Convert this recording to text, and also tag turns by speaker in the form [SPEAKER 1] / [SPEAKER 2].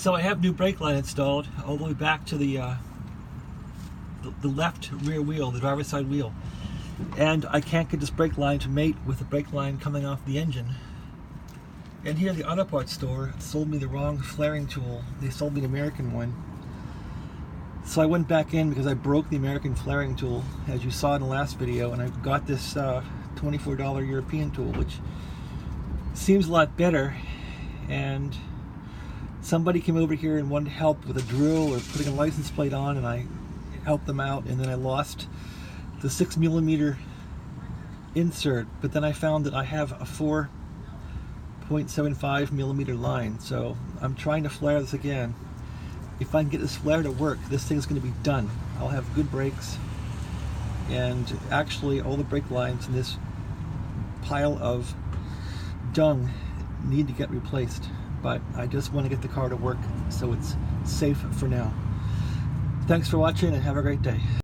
[SPEAKER 1] So I have new brake line installed all the way back to the left rear wheel, the driver's side wheel. And I can't get this brake line to mate with the brake line coming off the engine. And here the auto parts store sold me the wrong flaring tool. They sold me the American one. So I went back in because I broke the American flaring tool, as you saw in the last video, and I got this $24 European tool, which seems a lot better. And somebody came over here and wanted help with a drill or putting a license plate on, and I helped them out, and then I lost the 6mm insert, but then I found that I have a 4.75mm line, so I'm trying to flare this again. If I can get this flare to work, this thing's going to be done. I'll have good brakes, and actually all the brake lines in this pile of dung need to get replaced, but I just want to get the car to work so it's safe for now. Thanks for watching and have a great day.